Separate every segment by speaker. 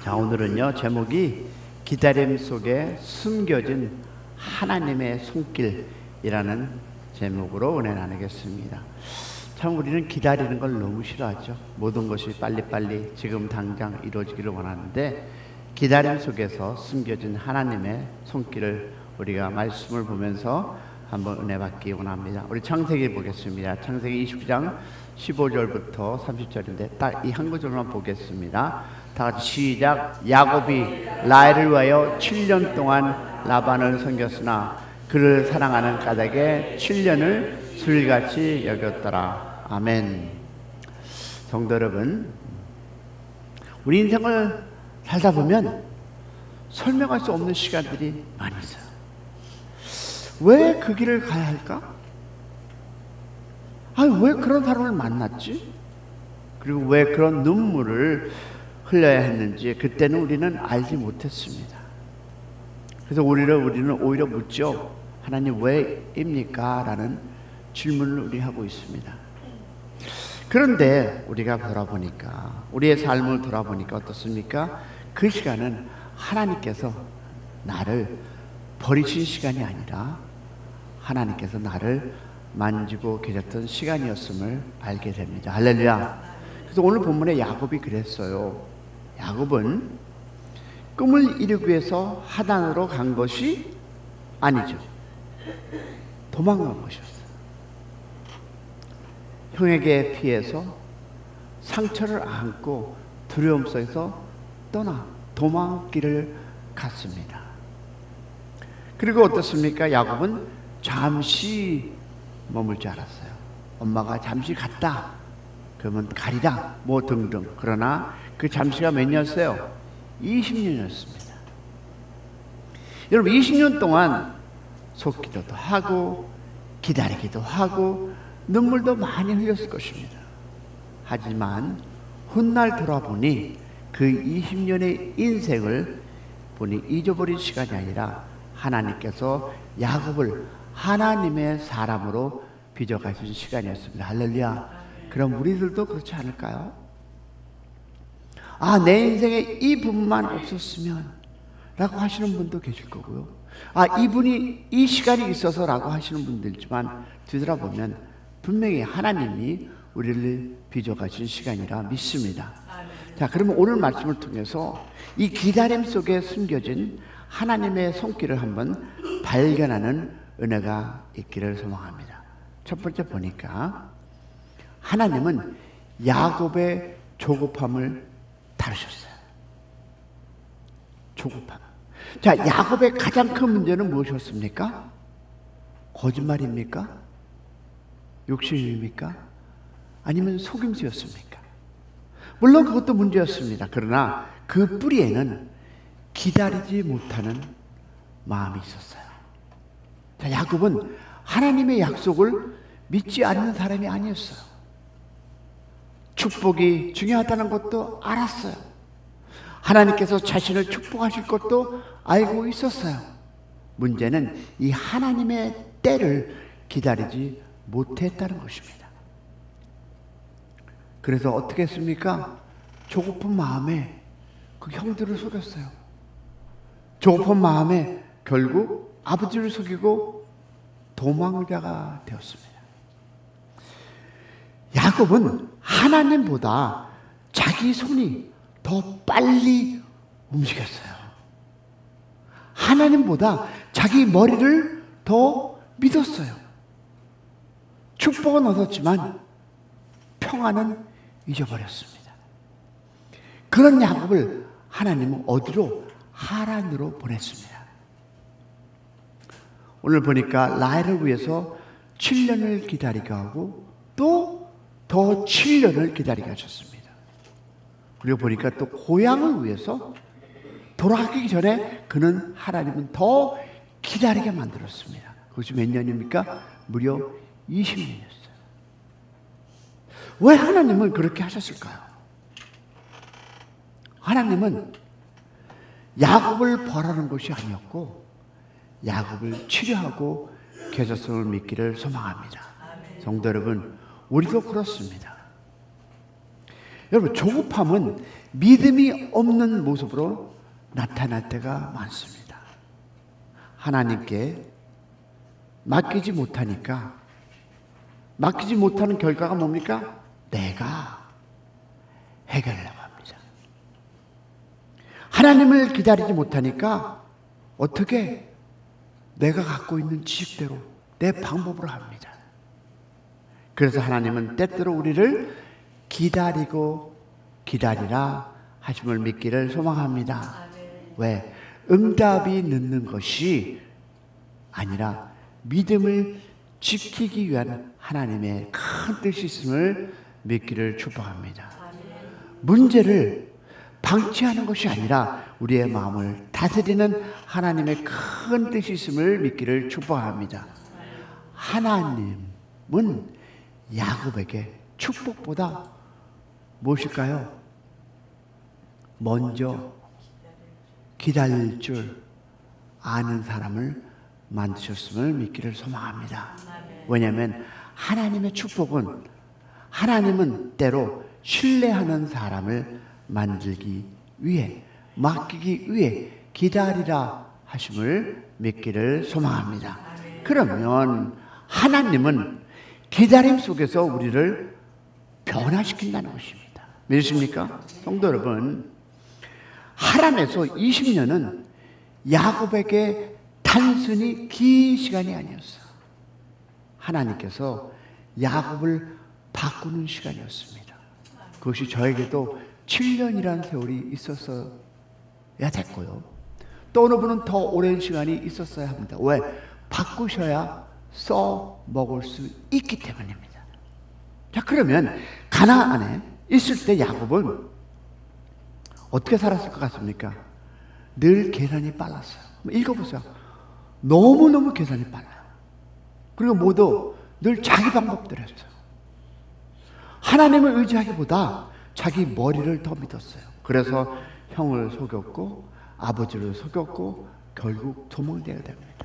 Speaker 1: 자, 오늘은요, 제목이 기다림 속에 숨겨진 하나님의 손길이라는 제목으로 은혜 나누겠습니다. 참 우리는 기다리는 걸 너무 싫어하죠. 모든 것이 빨리빨리 지금 당장 이루어지기를 원하는데, 기다림 속에서 숨겨진 하나님의 손길을 우리가 말씀을 보면서 한번 은혜 받기 원합니다. 우리 창세기 보겠습니다. 창세기 29장 15절부터 30절인데 딱 이 한 구절만 보겠습니다. 다 같이 시작. 야곱이 라헬을 위하여 7년 동안 라반을 섬겼으나 그를 사랑하는 까닭에 7년을 술같이 여겼더라. 아멘. 성도 여러분, 우리 인생을 살다 보면 설명할 수 없는 시간들이 많이 있어요. 왜 그 길을 가야 할까? 왜 그런 사람을 만났지? 그리고 왜 그런 눈물을 흘려야 했는지 그때는 우리는 알지 못했습니다. 그래서 우리는 오히려 묻죠. 하나님 왜입니까? 라는 질문을 우리 하고 있습니다. 그런데 우리가 돌아보니까, 우리의 삶을 돌아보니까 어떻습니까? 그 시간은 하나님께서 나를 버리신 시간이 아니라 하나님께서 나를 만지고 계셨던 시간이었음을 알게 됩니다. 할렐루야. 그래서 오늘 본문에 야곱이 그랬어요. 야곱은 꿈을 이루기 위해서 하단으로 간 것이 아니죠. 도망간 것이었어요. 형에게 피해서 상처를 안고 두려움 속에서 도망길을 갔습니다. 그리고 어떻습니까? 야곱은 잠시 머물 줄 알았어요. 엄마가 잠시 갔다 그러면 가리라 뭐 등등. 그러나 그 잠시가 몇 년이었어요? 20년이었습니다. 여러분, 20년 동안 속기도도 하고 기다리기도 하고 눈물도 많이 흘렸을 것입니다. 하지만 훗날 돌아보니 그 20년의 인생을 보니 잊어버린 시간이 아니라 하나님께서 야곱을 하나님의 사람으로 빚어가신 시간이었습니다. 할렐루야. 그럼 우리들도 그렇지 않을까요? 내 인생에 이 분만 없었으면 라고 하시는 분도 계실 거고요. 이분이 이 시간이 있어서 라고 하시는 분들이지만 뒤돌아보면 분명히 하나님이 우리를 빚어가신 시간이라 믿습니다. 자, 그러면 오늘 말씀을 통해서 이 기다림 속에 숨겨진 하나님의 손길을 한번 발견하는 은혜가 있기를 소망합니다. 첫 번째 보니까 하나님은 야곱의 조급함을 다루셨어요. 조급함. 자, 야곱의 가장 큰 문제는 무엇이었습니까? 거짓말입니까? 욕심입니까? 아니면 속임수였습니까? 물론 그것도 문제였습니다. 그러나 그 뿌리에는 기다리지 못하는 마음이 있었어요. 자, 야곱은 하나님의 약속을 믿지 않는 사람이 아니었어요. 축복이 중요하다는 것도 알았어요. 하나님께서 자신을 축복하실 것도 알고 있었어요. 문제는 이 하나님의 때를 기다리지 못했다는 것입니다. 그래서 어떻게 했습니까? 조급한 마음에 그 형들을 속였어요. 조급한 마음에 결국 아버지를 속이고 도망자가 되었습니다. 야곱은 하나님보다 자기 손이 더 빨리 움직였어요. 하나님보다 자기 머리를 더 믿었어요. 축복은 얻었지만 평안은 잊어버렸습니다. 그런 야곱을 하나님은 어디로? 하란으로 보냈습니다. 오늘 보니까 라헬을 위해서 7년을 기다리게 하고 또 더 7년을 기다리게 하셨습니다. 그리고 보니까 또 고향을 위해서 돌아가기 전에 그는 하나님은 더 기다리게 만들었습니다. 그것이 몇 년입니까? 무려 20년이었어요. 왜 하나님은 그렇게 하셨을까요? 하나님은 야곱을 벌하는 것이 아니었고 야곱을 치료하고 계속성을 믿기를 소망합니다. 성도 여러분, 우리도 그렇습니다. 여러분, 조급함은 믿음이 없는 모습으로 나타날 때가 많습니다. 하나님께 맡기지 못하니까, 맡기지 못하는 결과가 뭡니까? 내가 해결하려고 합니다. 하나님을 기다리지 못하니까 어떻게 내가 갖고 있는 지식대로 내 방법으로 합니다. 그래서 하나님은 때때로 우리를 기다리고 기다리라 하심을 믿기를 소망합니다. 왜? 응답이 늦는 것이 아니라 믿음을 지키기 위한 하나님의 큰 뜻이 있음을 믿기를 축복합니다. 문제를 방치하는 것이 아니라 우리의 마음을 다스리는 하나님의 큰 뜻이 있음을 믿기를 축복합니다. 하나님은 야곱에게 축복보다 무엇일까요? 먼저 기다릴 줄 아는 사람을 만드셨음을 믿기를 소망합니다. 왜냐하면 하나님의 축복은, 하나님은 때로 신뢰하는 사람을 만들기 위해, 맡기기 위해 기다리라 하심을 믿기를 소망합니다. 그러면 하나님은 기다림 속에서 우리를 변화시킨다는 것입니다. 믿으십니까? 성도 여러분, 하란에서 20년은 야곱에게 단순히 긴 시간이 아니었어요. 하나님께서 야곱을 바꾸는 시간이었습니다. 그것이 저에게도 7년이라는 세월이 있었어야 됐고요. 또 어느 분은 더 오랜 시간이 있었어야 합니다. 왜? 바꾸셔야 써먹을 수 있기 때문입니다. 자, 그러면 가나안에 있을 때 야곱은 어떻게 살았을 것 같습니까? 늘 계산이 빨랐어요. 읽어보세요. 너무너무 계산이 빨라요. 그리고 모두 늘 자기 방법대로 했어요. 하나님을 의지하기보다 자기 머리를 더 믿었어요. 그래서 형을 속였고 아버지를 속였고 결국 도망자가 됩니다.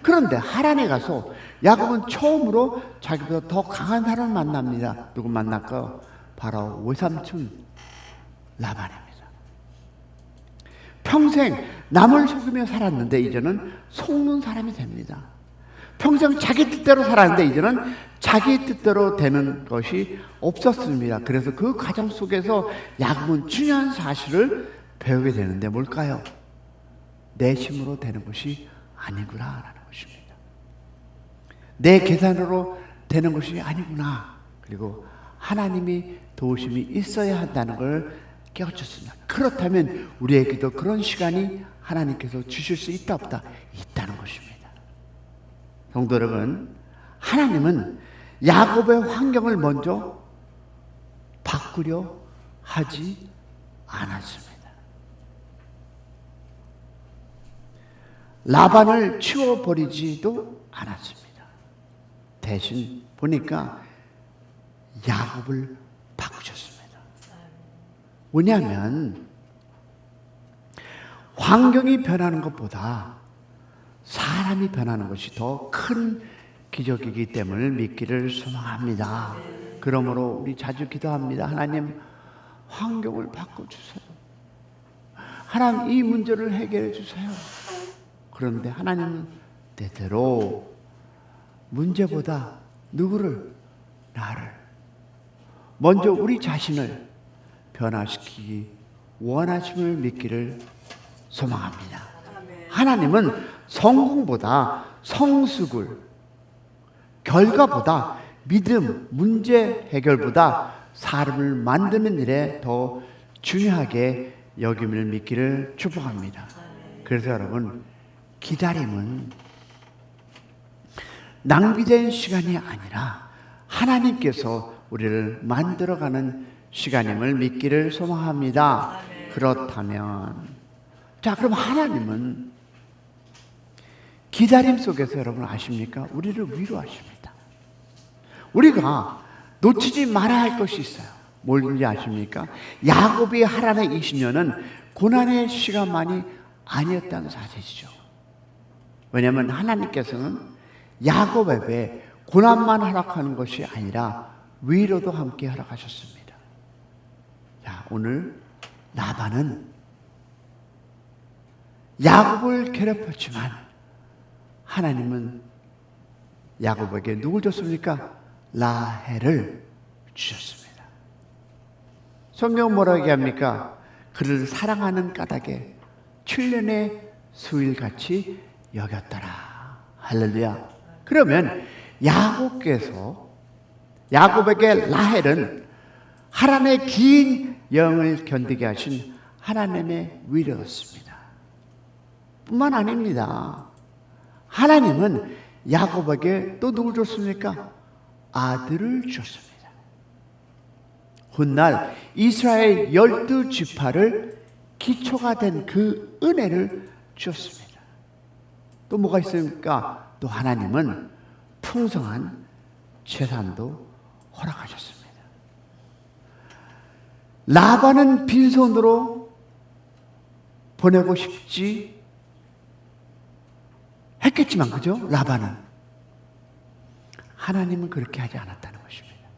Speaker 1: 그런데 하란에 가서 야곱은 처음으로 자기보다 더 강한 사람을 만납니다. 누구 만날까요? 바로 외삼촌 라반입니다. 평생 남을 속이며 살았는데 이제는 속는 사람이 됩니다. 평생 자기 뜻대로 살았는데 이제는 자기 뜻대로 되는 것이 없었습니다. 그래서 그 과정 속에서 야곱은 중요한 사실을 배우게 되는데 뭘까요? 내 힘으로 되는 것이 아니구나라는 것입니다. 내 계산으로 되는 것이 아니구나. 그리고 하나님이 도우심이 있어야 한다는 걸 깨우쳤습니다. 그렇다면 우리에게도 그런 시간이 하나님께서 주실 수 있다 없다? 있다는 것입니다. 성도 여러분, 하나님은 야곱의 환경을 먼저 바꾸려 하지 않았습니다. 라반을 치워버리지도 않았습니다. 대신 보니까 야곱을 바꾸셨습니다. 왜냐하면 환경이 변하는 것보다 사람이 변하는 것이 더 큰 기적이기 때문에 믿기를 소망합니다. 그러므로 우리 자주 기도합니다. 하나님, 환경을 바꿔주세요. 하나님, 이 문제를 해결해 주세요. 그런데 하나님은 때때로 문제보다 누구를? 나를, 먼저 우리 자신을 변화시키기 원하심을 믿기를 소망합니다. 하나님은 성공보다 성숙을, 결과보다 믿음, 문제 해결보다 사람을 만드는 일에 더 중요하게 여김을 믿기를 축복합니다. 그래서 여러분, 기다림은 낭비된 시간이 아니라 하나님께서 우리를 만들어가는 시간임을 믿기를 소망합니다. 그렇다면, 자, 그럼 하나님은 기다림 속에서 여러분 아십니까? 우리를 위로하십니다. 우리가 놓치지 말아야 할 것이 있어요. 뭘지 아십니까? 야곱이 하란에 20년은 고난의 시간만이 아니었다는 사실이죠. 왜냐하면 하나님께서는 야곱에게 고난만 허락하는 것이 아니라 위로도 함께 허락하셨습니다. 자, 오늘 라반은 야곱을 괴롭혔지만 하나님은 야곱에게 누굴 줬습니까? 라헬을 주셨습니다. 성경은 뭐라고 얘기합니까? 그를 사랑하는 까닭에 7년의 수일같이 여겼더라. 할렐루야. 그러면 야곱에게 라헬은 하란의 긴 영을 견디게 하신 하나님의 위로였습니다. 뿐만 아닙니다. 하나님은 야곱에게 또 누굴 줬습니까? 아들을 줬습니다. 훗날 이스라엘 12지파를 기초가 된 그 은혜를 주셨습니다. 또 뭐가 있습니까? 또 하나님은 풍성한 재산도 허락하셨습니다. 라반은 빈손으로 보내고 싶지 했겠지만, 그죠? 라반은. 하나님은 그렇게 하지 않았다는 것입니다.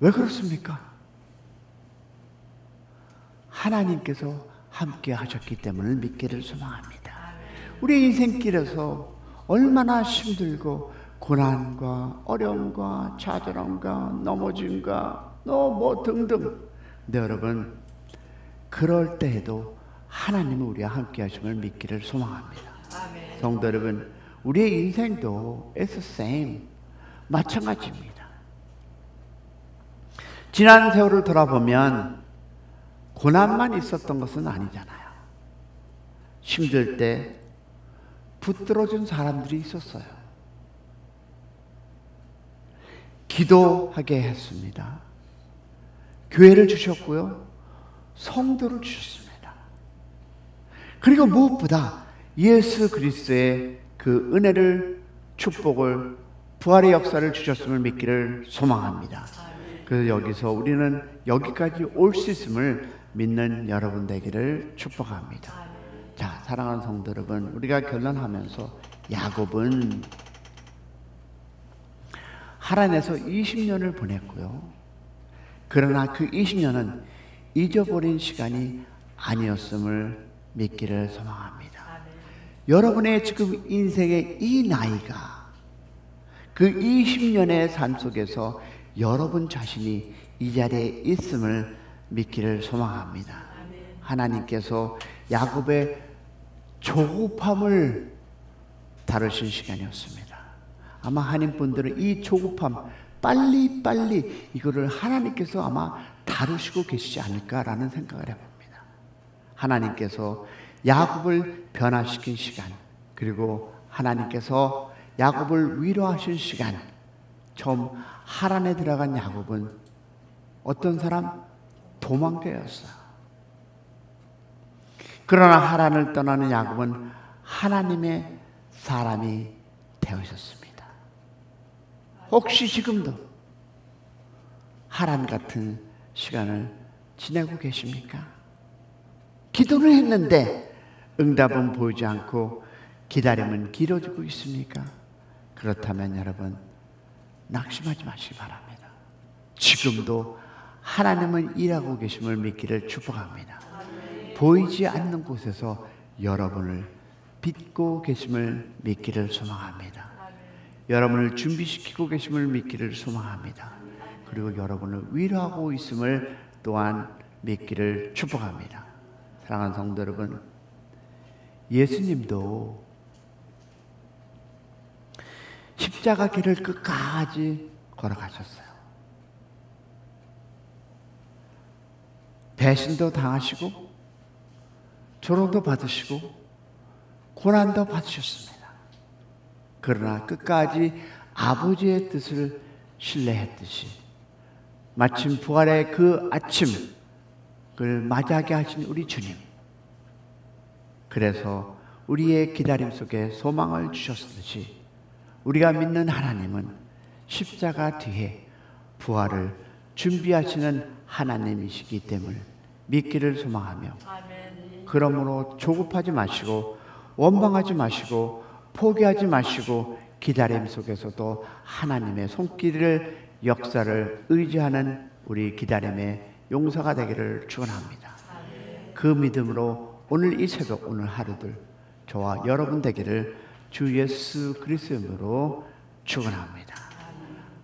Speaker 1: 왜 그렇습니까? 하나님께서 함께 하셨기 때문에 믿기를 소망합니다. 우리 인생길에서 얼마나 힘들고 고난과 어려움과 좌절함과 넘어짐과 뭐 등등. 근데 여러분, 그럴 때에도 하나님은 우리와 함께 하심을 믿기를 소망합니다. 아멘. 성도 여러분, 우리의 인생도 it's the same, 마찬가지입니다. 지난 세월을 돌아보면 고난만 있었던 것은 아니잖아요. 힘들 때 붙들어준 사람들이 있었어요. 기도하게 했습니다. 교회를 주셨고요, 성도를 주셨습니다. 그리고 무엇보다 예수 그리스도의 그 은혜를, 축복을, 부활의 역사를 주셨음을 믿기를 소망합니다. 그래서 여기서 우리는 여기까지 올 수 있음을 믿는 여러분 되기를 축복합니다. 자, 사랑하는 성도 여러분, 우리가 결론하면서 야곱은 하란에서 20년을 보냈고요. 그러나 그 20년은 잊어버린 시간이 아니었음을 믿기를 소망합니다. 여러분의 지금 인생의 이 나이가 그 20년의 삶 속에서 여러분 자신이 이 자리에 있음을 믿기를 소망합니다. 하나님께서 야곱의 조급함을 다루신 시간이었습니다. 아마 한인 분들은 이 조급함 빨리 이거를 하나님께서 아마 다루시고 계시지 않을까라는 생각을 해봅니다. 하나님께서 야곱을 변화시킨 시간, 그리고 하나님께서 야곱을 위로하신 시간. 처음 하란에 들어간 야곱은 어떤 사람? 도망자였어요. 그러나 하란을 떠나는 야곱은 하나님의 사람이 되어있었습니다. 혹시 지금도 하란 같은 시간을 지내고 계십니까? 기도를 했는데 응답은 보이지 않고 기다림은 길어지고 있습니까? 그렇다면 여러분, 낙심하지 마시기 바랍니다. 지금도 하나님은 일하고 계심을 믿기를 축복합니다. 보이지 않는 곳에서 여러분을 빚고 계심을 믿기를 소망합니다. 여러분을 준비시키고 계심을 믿기를 소망합니다. 그리고 여러분을 위로하고 있음을 또한 믿기를 축복합니다. 사랑하는 성도 여러분, 예수님도 십자가 길을 끝까지 걸어가셨어요. 배신도 당하시고 조롱도 받으시고 고난도 받으셨습니다. 그러나 끝까지 아버지의 뜻을 신뢰했듯이 마침 부활의 그 아침을 맞이하게 하신 우리 주님, 그래서 우리의 기다림 속에 소망을 주셨듯이 우리가 믿는 하나님은 십자가 뒤에 부활을 준비하시는 하나님이시기 때문에 믿기를 소망하며, 그러므로 조급하지 마시고 원망하지 마시고 포기하지 마시고 기다림 속에서도 하나님의 손길을, 역사를 의지하는 우리 기다림의 용서가 되기를 축원합니다. 그 믿음으로 오늘 이 새벽 오늘 하루들 저와 여러분 되기를 주 예수 그리스도의 이름으로 축원합니다.